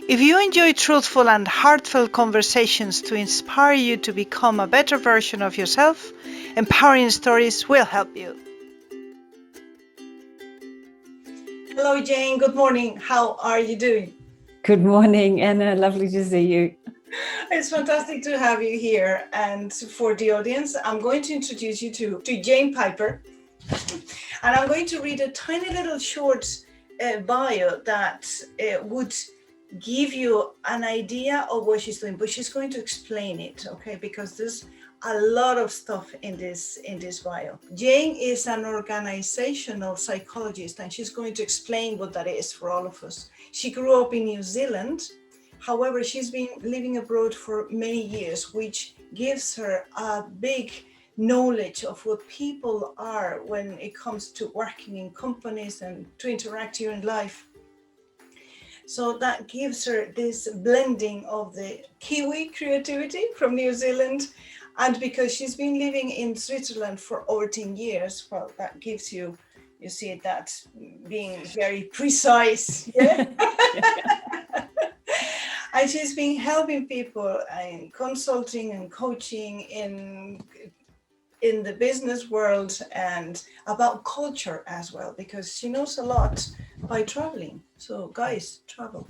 If you enjoy truthful and heartfelt conversations to inspire you to become a better version of yourself, empowering stories will help you. Hello, Jane. Good morning. How are you doing? Good morning, Anna. Lovely to see you. It's fantastic to have you here. And for the audience, I'm going to introduce you to Jane Piper. And I'm going to read a tiny little short bio that would give you an idea of what she's doing, but she's going to explain it, okay? Because there's a lot of stuff in this bio. Jane is an organizational psychologist, and she's going to explain what that is for all of us. She grew up in New Zealand. However, she's been living abroad for many years, which gives her a big knowledge of what people are when it comes to working in companies and to interact here in life. So that gives her this blending of the Kiwi creativity from New Zealand, and because she's been living in Switzerland for over 10 years, well, that gives you see that being very precise. Yeah? And she's been helping people and consulting and coaching in the business world and about culture as well, because she knows a lot by traveling. So guys, travel.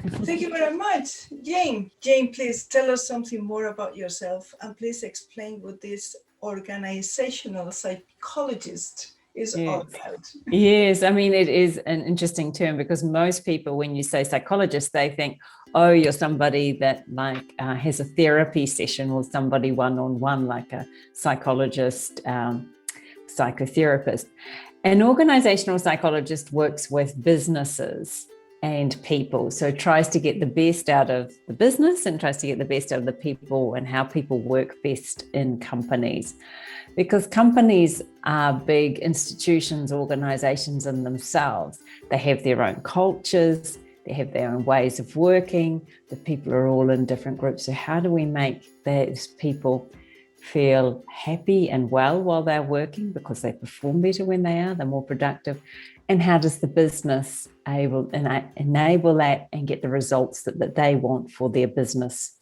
Thank you very much. Jane, please tell us something more about yourself, and please explain what this organizational psychologist is all about. Yes, I mean, it is an interesting term because most people, when you say psychologist, they think, oh, you're somebody that has a therapy session with somebody one-on-one, like a psychologist, psychotherapist. An organizational psychologist works with businesses and people, so tries to get the best out of the business and tries to get the best out of the people and how people work best in companies. Because companies are big institutions, organizations in themselves. They have their own cultures, they have their own ways of working, the people are all in different groups. So how do we make those people feel happy and well while they're working, because they perform better when they're more productive? And how does the business enable that and get the results that they want for their business?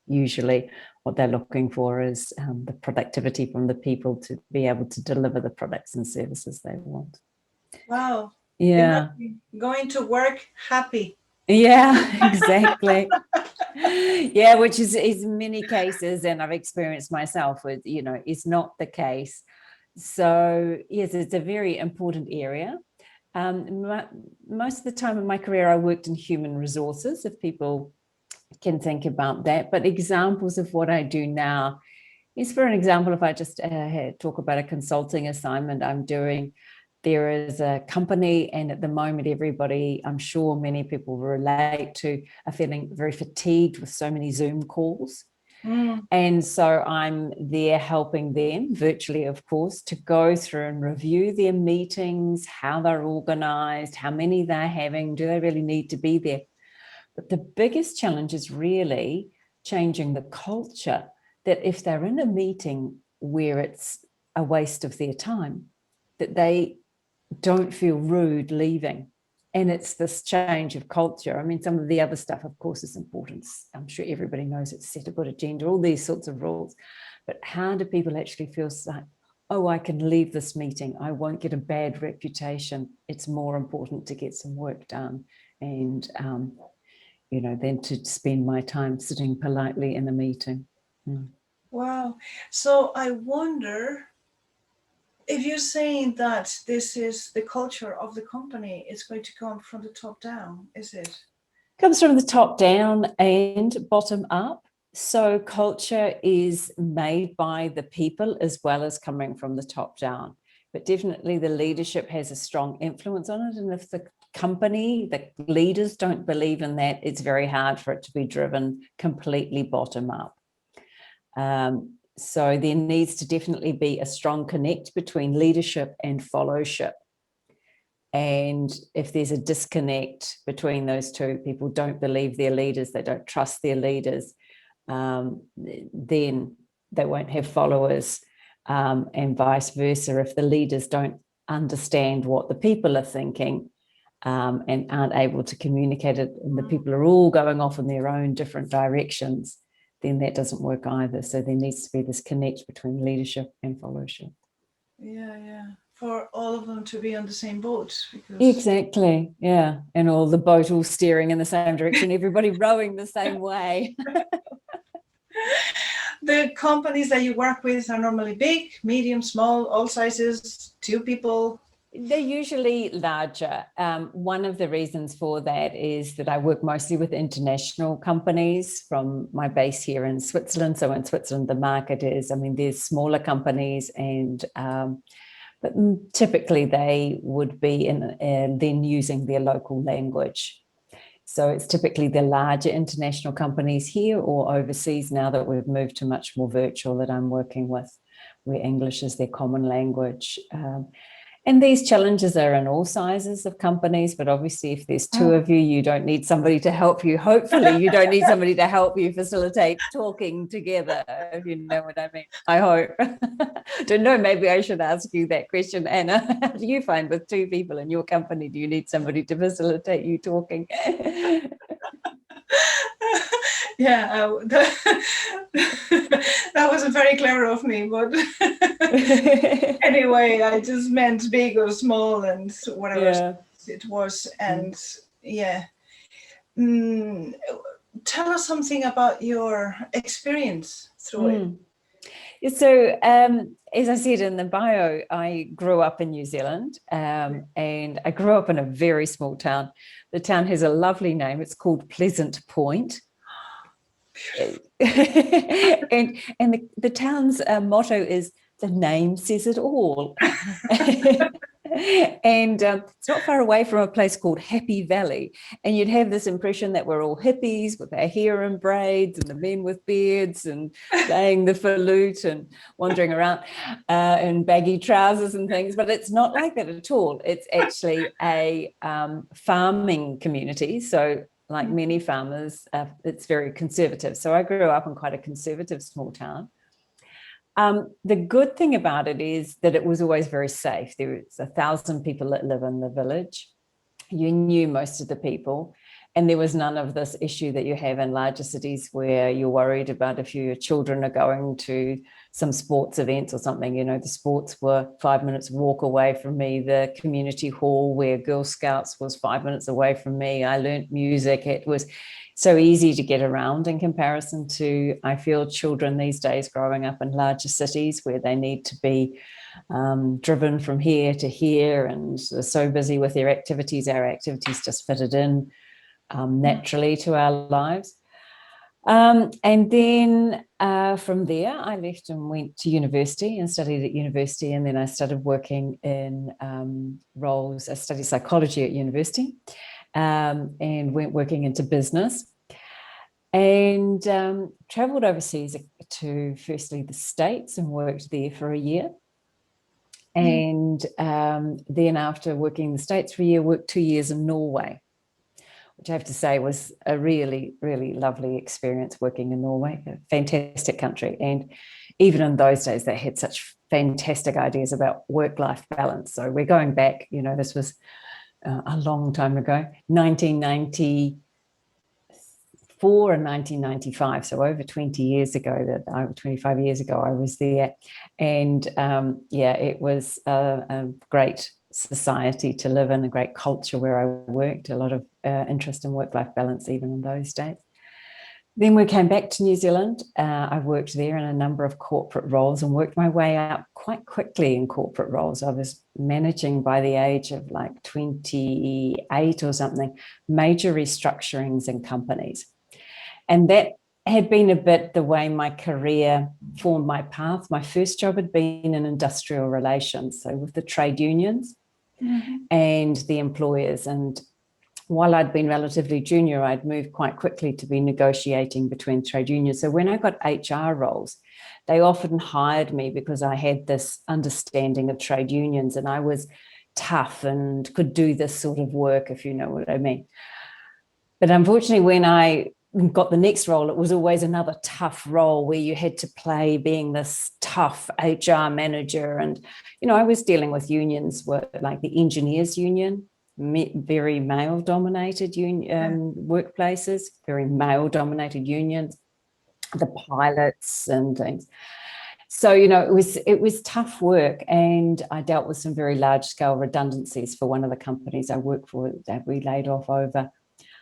Usually what they're looking for is the productivity from the people to be able to deliver the products and services they want. Wow. Yeah. Going to work happy. Yeah, exactly. Yeah, which is in many cases, and I've experienced myself with, is not the case. So yes, it's a very important area. Most of the time in my career, I worked in human resources, if people can think about that. But examples of what I do now is, for an example, if I just talk about a consulting assignment I'm doing, there is a company, and at the moment, everybody, I'm sure many people relate to, are feeling very fatigued with so many Zoom calls. And so I'm there helping them, virtually, of course, to go through and review their meetings, how they're organized, how many they're having, do they really need to be there? But the biggest challenge is really changing the culture, that if they're in a meeting where it's a waste of their time, that they don't feel rude leaving. And it's this change of culture. I mean, some of the other stuff, of course, is important. I'm sure everybody knows it's set a good agenda, all these sorts of rules. But how do people actually feel like, oh, I can leave this meeting, I won't get a bad reputation. It's more important to get some work done and, than to spend my time sitting politely in a meeting. Wow. So I wonder, if you're saying that this is the culture of the company, it's going to come from the top down, is it? It comes from the top down and bottom up. So culture is made by the people as well as coming from the top down. But definitely the leadership has a strong influence on it. And if the company, the leaders don't believe in that, it's very hard for it to be driven completely bottom up. So there needs to definitely be a strong connect between leadership and followship. And if there's a disconnect between those two, people don't believe their leaders, they don't trust their leaders, then they won't have followers, and vice versa. If the leaders don't understand what the people are thinking, and aren't able to communicate it, and the people are all going off in their own different directions, then that doesn't work either. So there needs to be this connect between leadership and followership. Yeah. For all of them to be on the same boat. Because... Exactly. Yeah. And all the boat all steering in the same direction, everybody rowing the same way. The companies that you work with are normally big, medium, small, all sizes, 2 people. They're usually larger. One of the reasons for that is that I work mostly with international companies from my base here in Switzerland. So in Switzerland, the market is, there's smaller companies, and but typically they would be then using their local language. So it's typically the larger international companies here or overseas, now that we've moved to much more virtual, that I'm working with, where English is their common language. And these challenges are in all sizes of companies, but obviously if there's 2 of you, you don't need somebody to help you. Hopefully you don't need somebody to help you facilitate talking together, if you know what I mean. I hope. Don't know, maybe I should ask you that question, Anna. How do you find with 2 people in your company, do you need somebody to facilitate you talking? Yeah, that wasn't very clever of me, but anyway, I just meant big or small and whatever it was. And tell us something about your experience through it. So as I said in the bio, I grew up in New Zealand, and I grew up in a very small town. The town has a lovely name. It's called Pleasant Point. and the town's motto is, the name says it all. And it's not far away from a place called Happy Valley, and you'd have this impression that we're all hippies with our hair in braids and the men with beards and playing the flute and wandering around in baggy trousers and things, but it's not like that at all. It's actually a farming community, so like many farmers, it's very conservative. So I grew up in quite a conservative small town. The good thing about it is that it was always very safe. There was 1,000 people that live in the village. You knew most of the people, and there was none of this issue that you have in larger cities where you're worried about if your children are going to some sports events or something. You know, the sports were 5 minutes walk away from me. The community hall where Girl Scouts was 5 minutes away from me. I learned music. It was so easy to get around in comparison to, I feel, children these days growing up in larger cities where they need to be driven from here to here and are so busy with their activities. Our activities just fitted in naturally to our lives. And then from there, I left and went to university and studied at university. And then I started working in roles. I studied psychology at university. And went working into business, and traveled overseas to firstly the States and worked there for a year. And then after working in the States for a year, worked 2 years in Norway, which I have to say was a really, really lovely experience working in Norway, a fantastic country. And even in those days, they had such fantastic ideas about work-life balance. So we're going back, you know, this was a long time ago, 1994 and 1995, so over 20 years ago, 25 years ago I was there. And it was a great society to live in, a great culture where I worked, a lot of interest in work-life balance even in those days. Then we came back to New Zealand. I worked there in a number of corporate roles and worked my way up quite quickly in corporate roles. I was managing by the age of like 28 or something, major restructurings in companies. And that had been a bit the way my career formed my path. My first job had been in industrial relations, so with the trade unions and the employers. And while I'd been relatively junior, I'd moved quite quickly to be negotiating between trade unions. So when I got HR roles, they often hired me because I had this understanding of trade unions and I was tough and could do this sort of work, if you know what I mean. But unfortunately, when I got the next role, it was always another tough role where you had to play being this tough HR manager. And, you know, I was dealing with unions, like the engineers union, very male-dominated workplaces, very male-dominated unions, the pilots and things. So, you know, it was tough work, and I dealt with some very large-scale redundancies for one of the companies I worked for. That we laid off over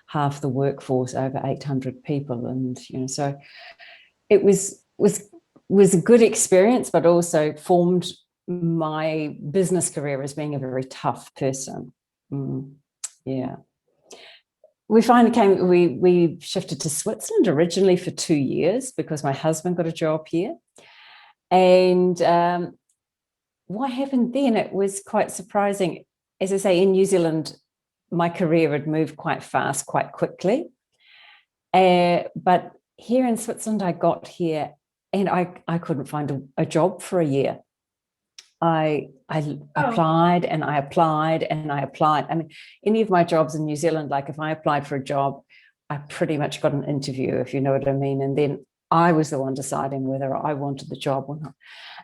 half the workforce, over 800 people, and you know, so it was a good experience, but also formed my business career as being a very tough person. Yeah. We shifted to Switzerland originally for 2 years because my husband got a job here. And what happened then, it was quite surprising. As I say, in New Zealand, my career had moved quite fast, quite quickly. But here in Switzerland, I got here and I couldn't find a job for a year. I applied and I applied and I applied. I mean, any of my jobs in New Zealand, like if I applied for a job, I pretty much got an interview, if you know what I mean. And then I was the one deciding whether I wanted the job or not.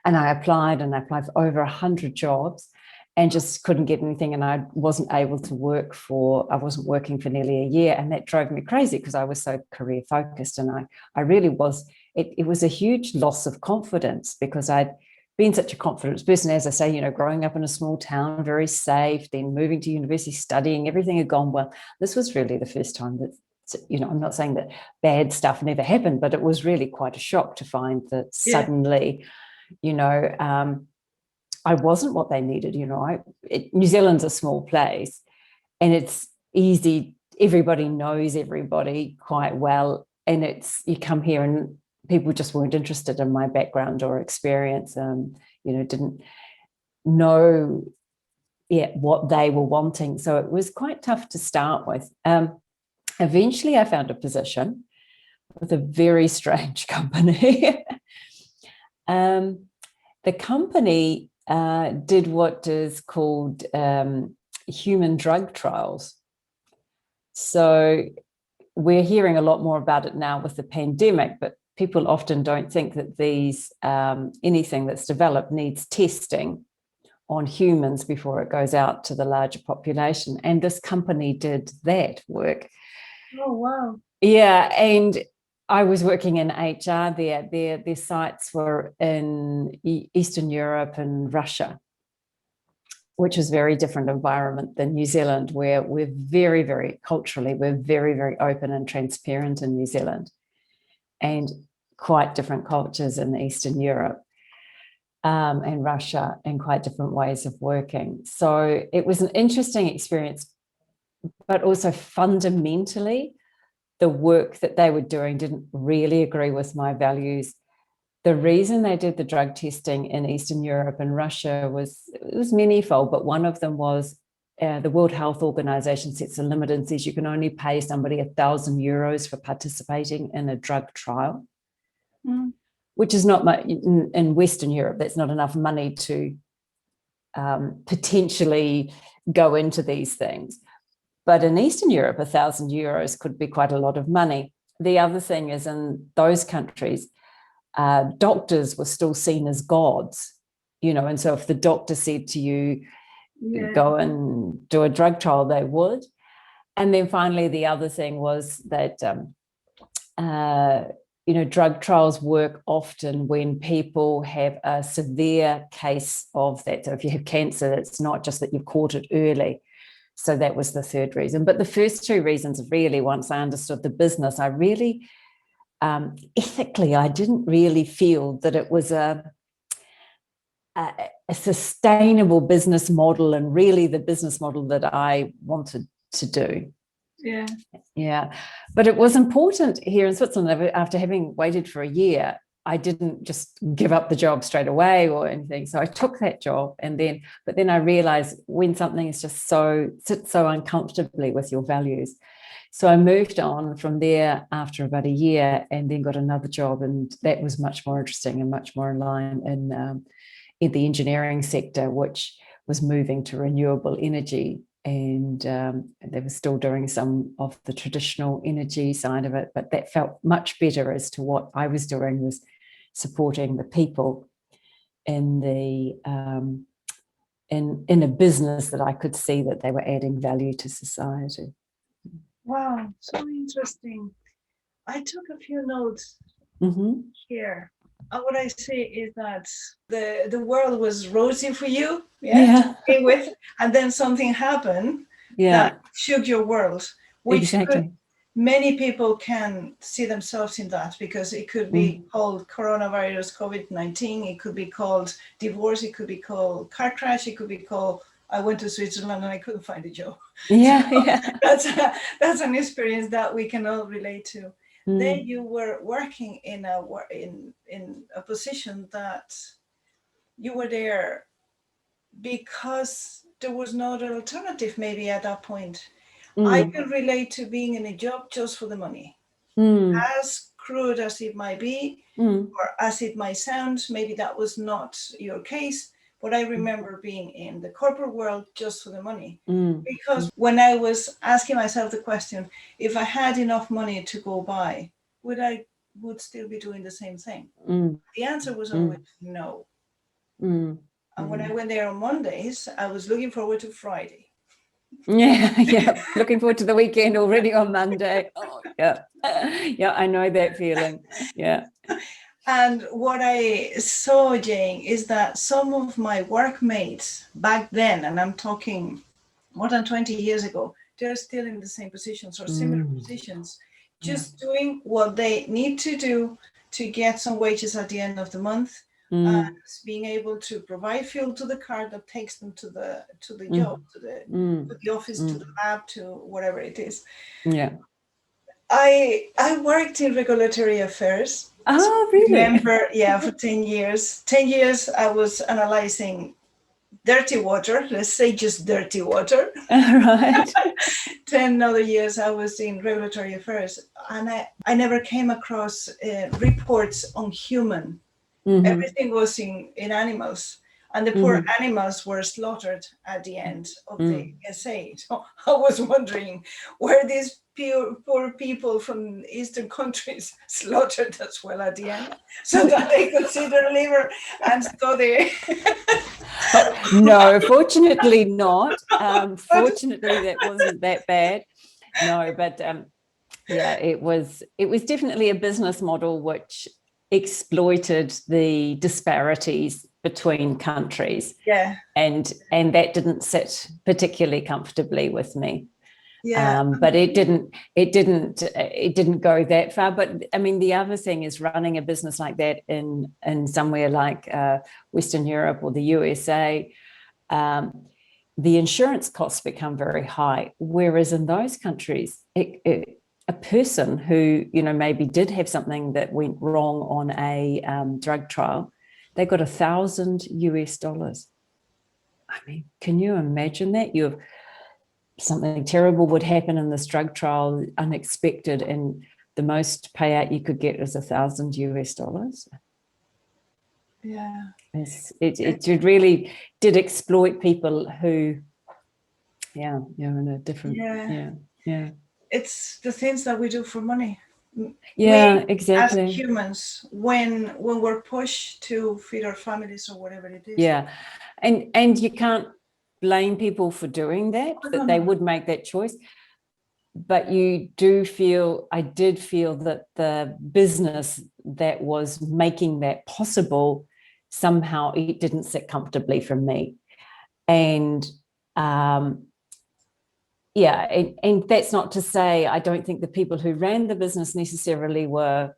And I applied for over 100 jobs and just couldn't get anything. And I wasn't working for nearly a year. And that drove me crazy because I was so career focused. And I really was, it was a huge loss of confidence because I'd been such a confident person, as I say, you know, growing up in a small town, very safe, then moving to university, studying, everything had gone well. This was really the first time that, you know, I'm not saying that bad stuff never happened, but it was really quite a shock to find that suddenly, you know, I wasn't what they needed. You know, New Zealand's a small place and it's easy. Everybody knows everybody quite well. And you come here and people just weren't interested in my background or experience, you know, didn't know what they were wanting. So it was quite tough to start with. Eventually I found a position with a very strange company. The company did what is called human drug trials. So we're hearing a lot more about it now with the pandemic, but people often don't think that anything that's developed needs testing on humans before it goes out to the larger population. And this company did that work. Oh, wow. Yeah, and I was working in HR there. Their sites were in Eastern Europe and Russia, which is a very different environment than New Zealand, where we're very, very culturally, we're very, very open and transparent in New Zealand, and quite different cultures in Eastern Europe and Russia, and quite different ways of working. So it was an interesting experience, but also fundamentally, the work that they were doing didn't really agree with my values. The reason they did the drug testing in Eastern Europe and Russia was manyfold, but one of them was the World Health Organization sets a limit and says you can only pay somebody €1,000 for participating in a drug trial, which is not much in Western Europe. That's not enough money to potentially go into these things. But in Eastern Europe, €1,000 could be quite a lot of money. The other thing is in those countries, doctors were still seen as gods, you know, and so if the doctor said to you, go and do a drug trial, they would. And then finally, the other thing was that, you know, drug trials work often when people have a severe case of that. So if you have cancer, it's not just that you've caught it early. So that was the third reason. But the first two reasons, really, once I understood the business, I really, ethically, I didn't really feel that it was a sustainable business model and really the business model that I wanted to do. Yeah. But it was important here in Switzerland, after having waited for a year, I didn't just give up the job straight away or anything. So I took that job but then I realized when something is just sits so uncomfortably with your values. So I moved on from there after about a year and then got another job. And that was much more interesting and much more in line in the engineering sector, which was moving to renewable energy. And they were still doing some of the traditional energy side of it, but that felt much better as to what I was doing was supporting the people in the in a business that I could see that they were adding value to society. Wow, so interesting. I took a few notes here. And what I say is that the world was rosy for you, to begin with, and then something happened that shook your world, which exactly. Many people can see themselves in that, because it could be called coronavirus, COVID-19, it could be called divorce, it could be called car crash, it could be called I went to Switzerland and I couldn't find a job. That's an experience that we can all relate to. Then you were working in a position that you were there because there was no other alternative maybe at that point. I can relate to being in a job just for the money. As crude as it might be, or as it might sound, maybe that was not your case, but I remember being in the corporate world just for the money. Because when I was asking myself the question, if I had enough money to go by, would still be doing the same thing? The answer was always no. And when I went there on Mondays, I was looking forward to Friday. Looking forward to the weekend already on Monday. I know that feeling. And what I saw, Jane, is that some of my workmates back then, and I'm talking more than 20 years ago, they're still in the same positions or similar positions, just doing what they need to do to get some wages at the end of the month, and being able to provide fuel to the car that takes them to the job, to the office, to the lab, to whatever it is. I worked in regulatory affairs. Oh, really? Remember, for 10 years. 10 years I was analyzing dirty water, let's say just dirty water. Right. 10 other years I was in regulatory affairs, and I never came across reports on human. Everything was in animals, and the poor animals were slaughtered at the end of the essay. So I was wondering, were these poor people from Eastern countries slaughtered as well at the end, so that they could see their liver and study? No, fortunately not. Fortunately, that wasn't that bad. No, but it was definitely a business model which exploited the disparities between countries. And that didn't sit particularly comfortably with me. But it didn't go that far. But I mean, the other thing is running a business like that in somewhere like Western Europe or the USA, the insurance costs become very high. Whereas in those countries, a person who maybe did have something that went wrong on a drug trial, they got $1,000. I mean, can you imagine that? Something terrible would happen in this drug trial, unexpected, and the most payout you could get is $1,000. It really did exploit people who, in a different, It's the things that we do for money. Exactly. As humans, when we're pushed to feed our families or whatever it is. And you can't blame people for doing that, they would make that choice. But I did feel that the business that was making that possible, somehow it didn't sit comfortably for me. And and that's not to say I don't think the people who ran the business necessarily were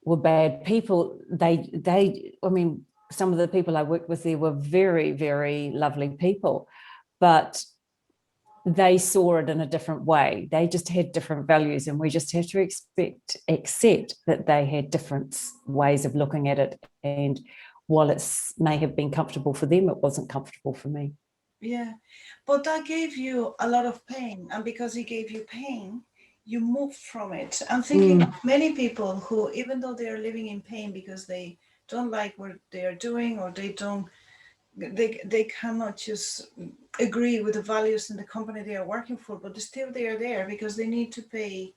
bad people. I mean, some of the people I worked with there were very, very lovely people, but they saw it in a different way. They just had different values, and we just have to accept that they had different ways of looking at it. And while it may have been comfortable for them, it wasn't comfortable for me. But that gave you a lot of pain, and because it gave you pain, you moved from it. I'm thinking of many people who, even though they are living in pain because they don't like what they are doing, or they cannot just agree with the values in the company they are working for, but still they are there because they need to pay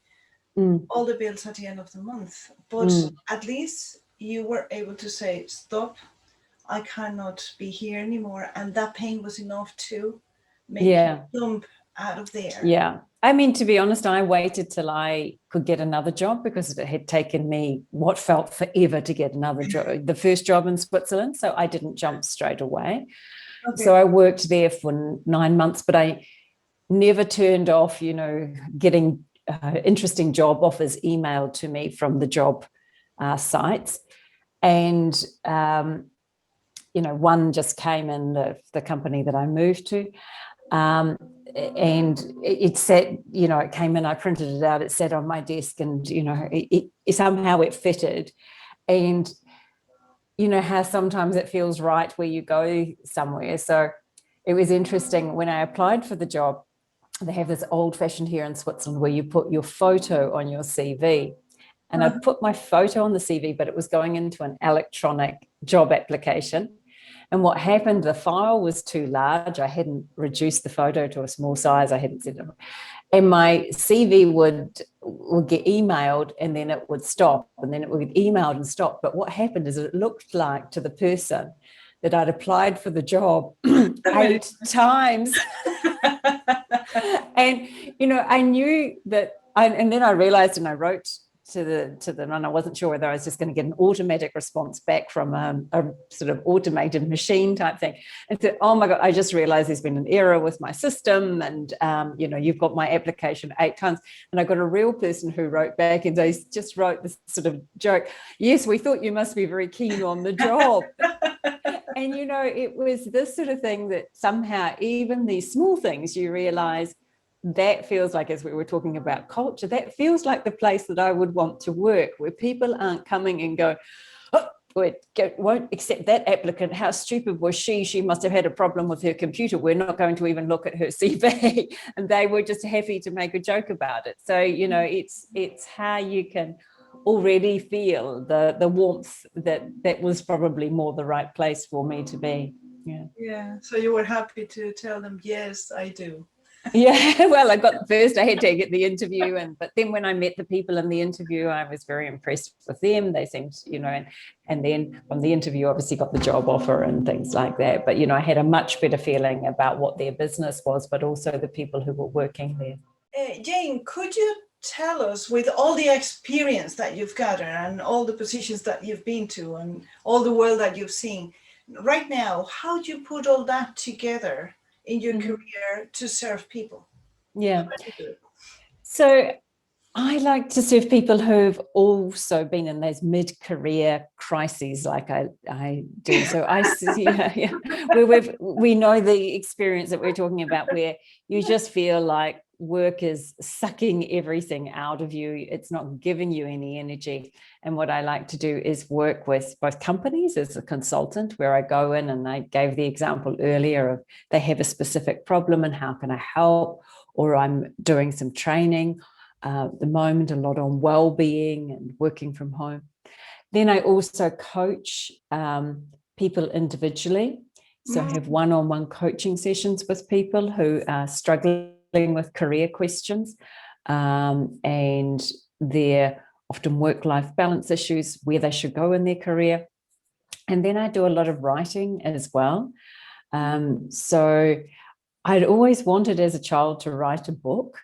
all the bills at the end of the month. But at least you were able to say, stop, I cannot be here anymore. And that pain was enough to make Yeah. you jump out of there. Yeah. I mean, to be honest, I waited till I could get another job because it had taken me what felt forever to get another job, the first job in Switzerland. So I didn't jump straight away. Okay. So I worked there for 9 months, but I never turned off, getting interesting job offers emailed to me from the job sites. And, one just came in, the company that I moved to. And it said, it came in, I printed it out, it sat on my desk, and, it somehow it fitted. And, how sometimes it feels right where you go somewhere. So it was interesting when I applied for the job. They have this old fashioned here in Switzerland where you put your photo on your CV. And I put my photo on the CV, but it was going into an electronic job application. And what happened, the file was too large. I hadn't reduced the photo to a small size. I hadn't said it. And my CV would get emailed, and then it would stop, and then it would get emailed and stop. But what happened is it looked like to the person that I'd applied for the job 8 times. And, I knew that, and then I realized, and I wrote to them, and I wasn't sure whether I was just going to get an automatic response back from a sort of automated machine type thing. And said, oh my God, I just realized there's been an error with my system, and you've got my application 8 times. And I got a real person who wrote back, and they just wrote this sort of joke, yes, we thought you must be very keen on the job. And it was this sort of thing that somehow even these small things, you realize that feels like, as we were talking about culture, that feels like the place that I would want to work, where people aren't coming and go, oh, won't accept that applicant. How stupid was she? She must have had a problem with her computer. We're not going to even look at her CV. And they were just happy to make a joke about it. So, it's how you can already feel the warmth that was probably more the right place for me to be. Yeah. So you were happy to tell them, yes, I do. Yeah, well, I had to get the interview, but then when I met the people in the interview, I was very impressed with them. They seemed, and then from the interview, obviously got the job offer and things like that. But, I had a much better feeling about what their business was, but also the people who were working there. Jane, could you tell us, with all the experience that you've gathered and all the positions that you've been to and all the world that you've seen, right now, how do you put all that together in your career to serve people? Yeah. So I like to serve people who've also been in those mid-career crises like I do. So I see, we know the experience that we're talking about, where you just feel like work is sucking everything out of you. It's not giving you any energy. And what I like to do is work with both companies as a consultant, where I go in, and I gave the example earlier of they have a specific problem and how can I help, or I'm doing some training. At the moment, a lot on wellbeing and working from home. Then I also coach people individually. So I have one-on-one coaching sessions with people who are struggling with career questions, and their often work-life balance issues, where they should go in their career. And then I do a lot of writing as well. So I'd always wanted as a child to write a book.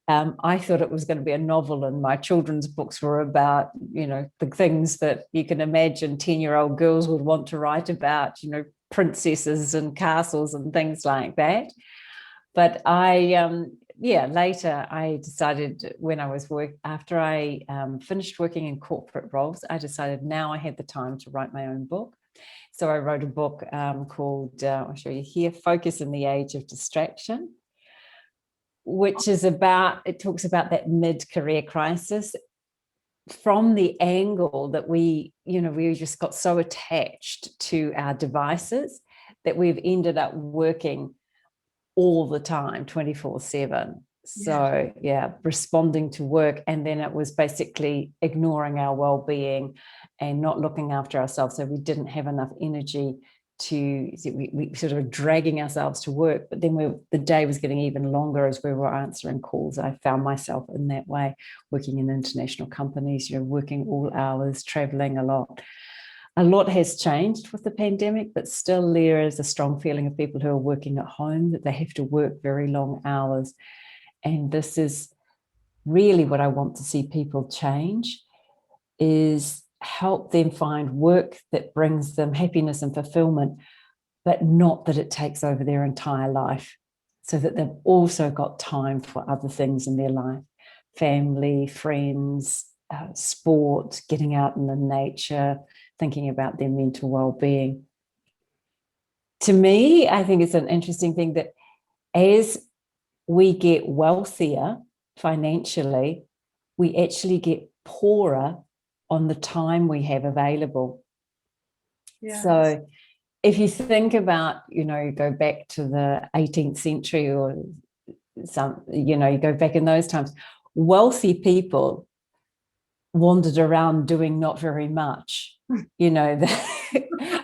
I thought it was going to be a novel, and my children's books were about, the things that you can imagine 10-year-old girls would want to write about, princesses and castles and things like that. But later I decided, when I was after I finished working in corporate roles, I decided now I had the time to write my own book. So I wrote a book called, I'll show you here, Focus in the Age of Distraction, which is it talks about that mid-career crisis from the angle that we just got so attached to our devices that we've ended up working all the time, 24/7. So responding to work, and then it was basically ignoring our well-being and not looking after ourselves. So we didn't have enough energy we sort of dragging ourselves to work, but then the day was getting even longer as we were answering calls. I found myself in that way, working in international companies, working all hours, traveling a lot. a lot has changed with the pandemic, but still there is a strong feeling of people who are working at home that they have to work very long hours. And this is really what I want to see people change, is help them find work that brings them happiness and fulfillment, but not that it takes over their entire life, so that they've also got time for other things in their life, family, friends, sport, getting out in the nature, thinking about their mental well-being. To me, I think it's an interesting thing that as we get wealthier financially, we actually get poorer on the time we have available. Yes. So if you think about, go back to the 18th century or you go back in those times, wealthy people wandered around doing not very much.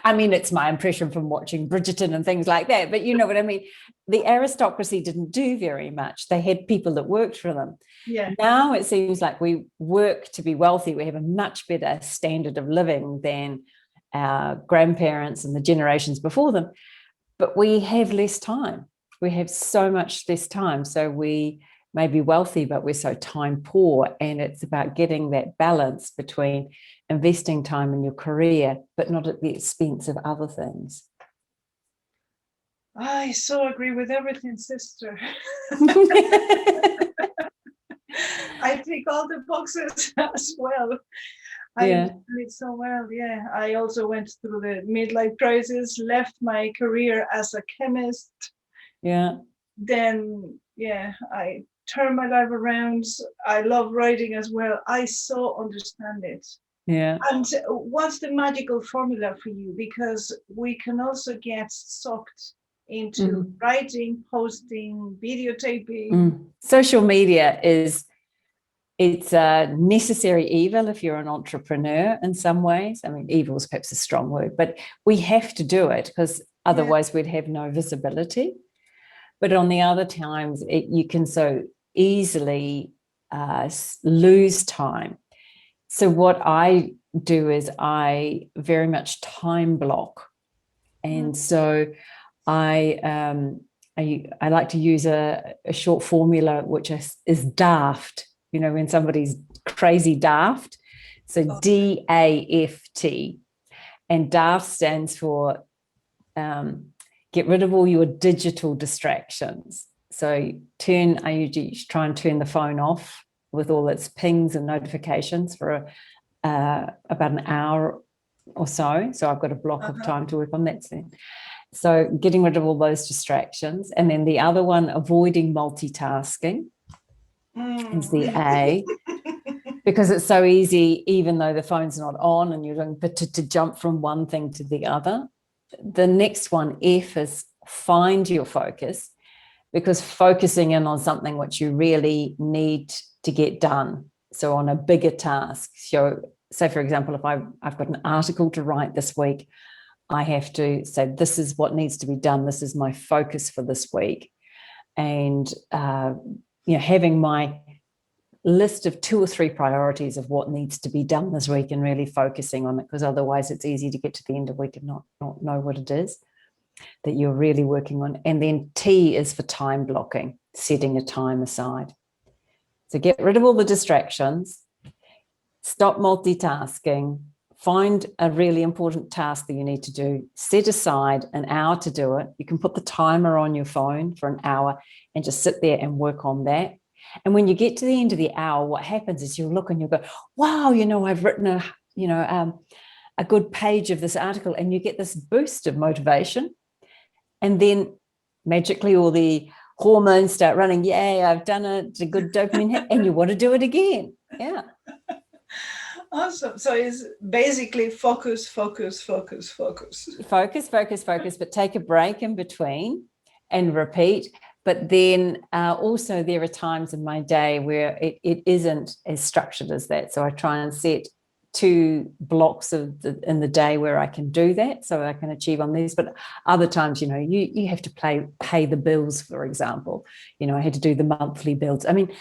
I mean, it's my impression from watching Bridgerton and things like that, but you know what I mean? The aristocracy didn't do very much. They had people that worked for them. Yeah. Now it seems like we work to be wealthy. We have a much better standard of living than our grandparents and the generations before them, but we have less time. We have so much less time. So we may be wealthy, but we're so time poor. And it's about getting that balance between investing time in your career, but not at the expense of other things. I so agree with everything, sister. I tick all the boxes as well. I did so well. Yeah. I also went through the midlife crisis, left my career as a chemist. Yeah. Then, I turned my life around. I love writing as well. I so understand it. Yeah. And what's the magical formula for you? Because we can also get sucked into writing, posting, videotaping. Social media it's a necessary evil if you're an entrepreneur in some ways. I mean, evil is perhaps a strong word, but we have to do it because otherwise we'd have no visibility. But on the other times, you can so easily lose time. So what I do is I very much time block. And so I like to use a short formula, which is DAFT, when somebody's crazy daft. So DAFT. And DAFT stands for get rid of all your digital distractions. So I usually try and turn the phone off with all its pings and notifications for about an hour or so. So I've got a block of time to work on that. So getting rid of all those distractions. And then the other one, avoiding multitasking, is the A. Because it's so easy, even though the phone's not on and you're doing, but to jump from one thing to the other. The next one, F, is find your focus, because focusing in on something which you really need to get done. So on a bigger task. So for example, if I've got an article to write this week, I have to say, this is what needs to be done. This is my focus for this week. And, having my list of 2 or 3 priorities of what needs to be done this week and really focusing on it, because otherwise it's easy to get to the end of the week and not know what it is that you're really working on. And then T is for time blocking, setting a time aside. So get rid of all the distractions, stop multitasking, find a really important task that you need to do, set aside an hour to do it. You can put the timer on your phone for an hour and just sit there and work on that. And when you get to the end of the hour, what happens is you'll look and you'll go, wow, I've written a good page of this article, and you get this boost of motivation. And then magically all the hormones start running. Yay, I've done it. It's a good dopamine hit, and you want to do it again. Yeah. Awesome. So it's basically focus, but take a break in between and repeat. But then also there are times in my day where it isn't as structured as that. So I try and set 2 blocks in the day where I can do that, so I can achieve on these. But other times, you have to pay the bills, for example. I had to do the monthly bills. I mean,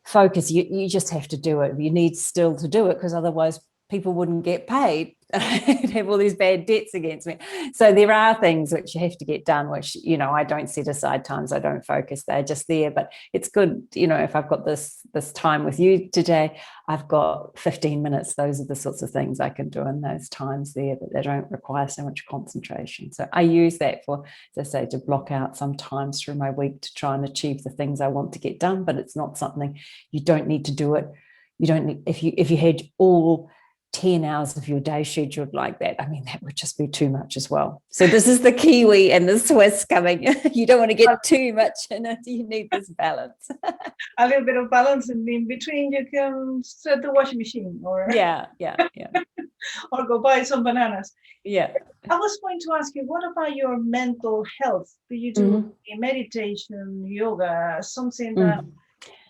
focus, you just have to do it. You need still to do it, because otherwise people wouldn't get paid. I'd have all these bad debts against me. So there are things which you have to get done, which, you know, I don't set aside times. I don't focus. They're just there. But it's good, you know, if I've got this time with you today, I've got 15 minutes. Those are the sorts of things I can do in those times there, that they don't require so much concentration. So I use that for, as I say, to block out some times through my week to try and achieve the things I want to get done. But it's not something, you don't need to do it. You don't need, if you had all 10 hours of your day scheduled like that, I mean, that would just be too much as well. So this is the Kiwi and the Swiss coming. You don't want to get too much in it. You need this balance. A little bit of balance, and in between you can set the washing machine, or yeah. or go buy some bananas. Yeah. I was going to ask you, what about your mental health? Do you do meditation, yoga, something that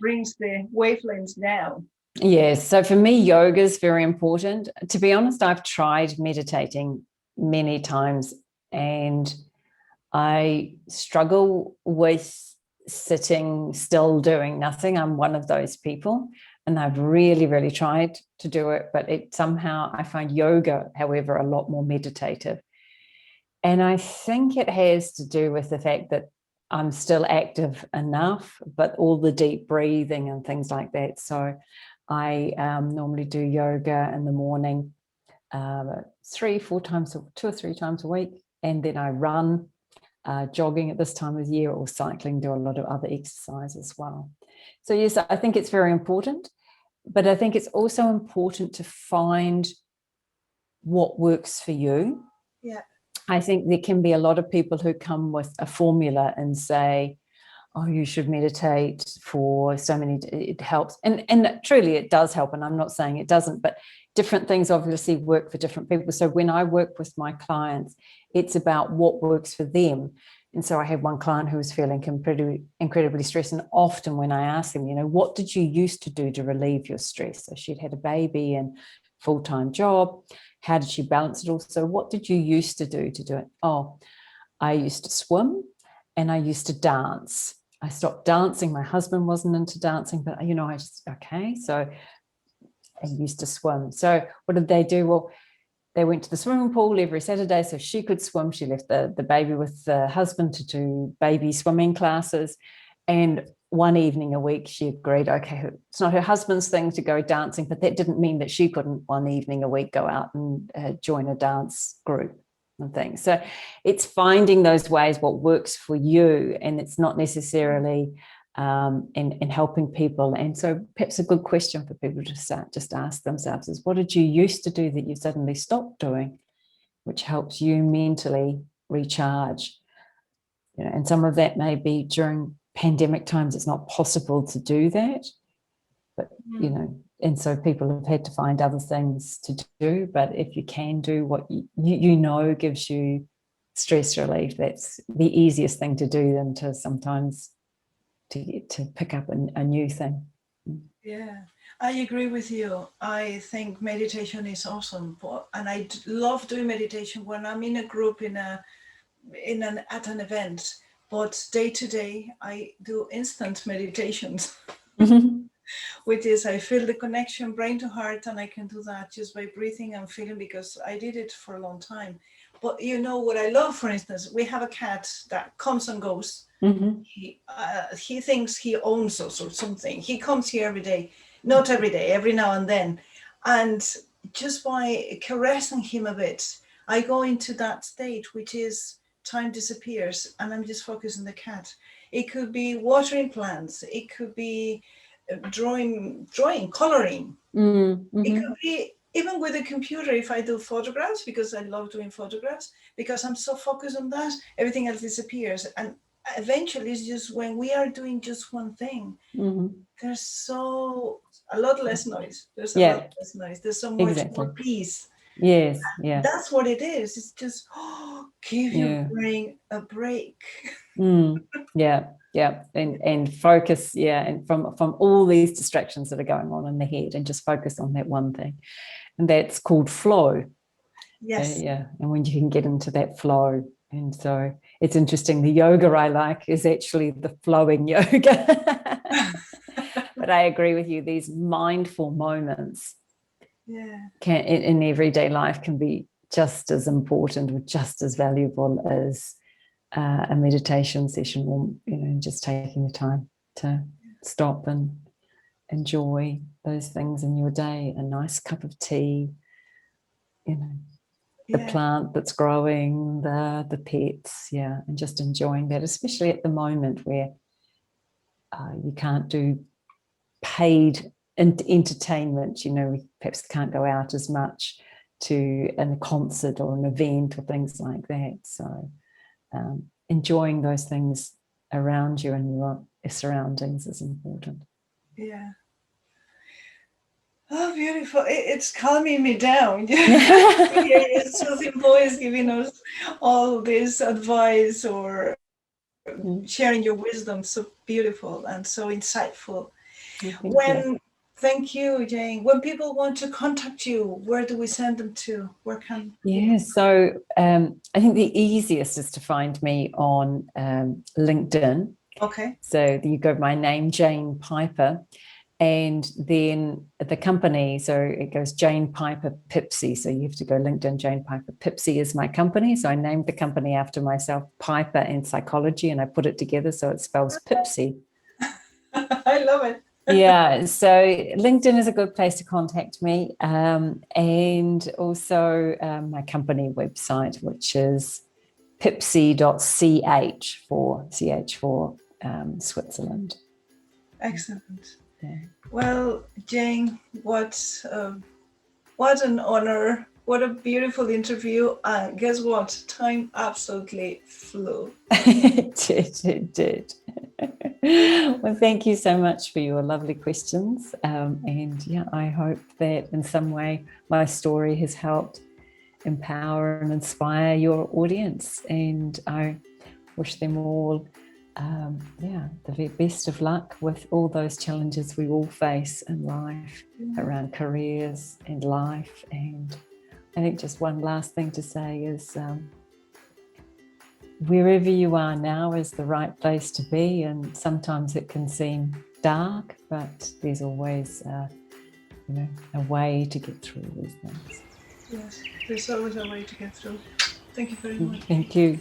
brings the wavelengths down? Yes. So for me, yoga is very important. To be honest, I've tried meditating many times and I struggle with sitting still doing nothing. I'm one of those people, and I've really, really tried to do it, but it somehow, I find yoga, however, a lot more meditative. And I think it has to do with the fact that I'm still active enough, but all the deep breathing and things like that. So I normally do yoga in the morning, 2 or 3 times a week. And then I run, jogging at this time of year, or cycling, do a lot of other exercise as well. So yes, I think it's very important, but I think it's also important to find what works for you. Yeah. I think there can be a lot of people who come with a formula and say, oh, you should meditate for so many, it helps. And truly it does help. And I'm not saying it doesn't, but different things obviously work for different people. So when I work with my clients, it's about what works for them. And so I had one client who was feeling incredibly stressed. And often when I ask them, you know, what did you used to do to relieve your stress? So she'd had a baby and full-time job. How did she balance it all? So what did you used to do it? Oh, I used to swim and I used to dance. I stopped dancing. My husband wasn't into dancing, but, you know, okay. So I used to swim. So what did they do? Well, they went to the swimming pool every Saturday so she could swim. She left the baby with the husband to do baby swimming classes. And one evening a week, she agreed, okay, it's not her husband's thing to go dancing, but that didn't mean that she couldn't one evening a week go out and join a dance group and things. So it's finding those ways, what works for you, and it's not necessarily in helping people. And so perhaps a good question for people to start, just ask themselves is, what did you used to do that you suddenly stopped doing, which helps you mentally recharge? You know, and some of that may be during pandemic times, it's not possible to do that, but you know, and so people have had to find other things to do. But if you can do what you know gives you stress relief, that's the easiest thing to do than to sometimes to pick up a new thing. Yeah, I agree with you. I think meditation is awesome, and I love doing meditation when I'm in a group at an event. But day to day, I do instant meditations. Which is I feel the connection brain to heart, and I can do that just by breathing and feeling, because I did it for a long time. But you know what I love, for instance, we have a cat that comes and goes. He thinks he owns us or something. He comes here every day, not every day, every now and then. And just by caressing him a bit, I go into that state, which is time disappears and I'm just focused on the cat. It could be watering plants. It could be drawing, coloring. It could be even with a computer, if I do photographs, because I love doing photographs, because I'm so focused on that, everything else disappears. And eventually it's just when we are doing just one thing, there's a lot less noise. There's a lot less noise. There's so much more peace. Yes, yeah. That's what it is. It's just give your brain a break. Yeah, and focus, and from all these distractions that are going on in the head, and just focus on that one thing, and that's called flow. Yes. And when you can get into that flow, and so it's interesting. The yoga I like is actually the flowing yoga. But I agree with you. These mindful moments Yeah. in everyday life can be just as important or just as valuable as a meditation session, or just taking the time to stop and enjoy those things in your day. A nice cup of tea, the plant that's growing, the pets, and just enjoying that, especially at the moment where you can't do paid entertainment. We perhaps can't go out as much to a concert or an event or things like that. So enjoying those things around you and your surroundings is important. Yeah. Oh, beautiful. It's calming me down. It's soothing voice giving us all this advice or sharing your wisdom. So beautiful and so insightful. Thank you, Jane. When people want to contact you, where do we send them to? Where can? So I think the easiest is to find me on LinkedIn. Okay. So you go my name, Jane Piper, and then the company. So it goes Jane Piper Pipsy. So you have to go LinkedIn. Jane Piper Pipsy is my company. So I named the company after myself, Piper and Psychology, and I put it together so it spells Pipsy. I love it. So LinkedIn is a good place to contact me, and also my company website, which is pipsy.ch for Switzerland. Excellent. Yeah. Well, Jane, what an honor. What a beautiful interview. And guess what? Time absolutely flew. It did. Well, thank you so much for your lovely questions. And I hope that in some way my story has helped empower and inspire your audience. And I wish them all the very best of luck with all those challenges we all face in life, around careers and life. And I think just one last thing to say is wherever you are now is the right place to be, and sometimes it can seem dark, but there's always a way to get through these things. Yes, there's always a way to get through. Thank you very much. Thank you.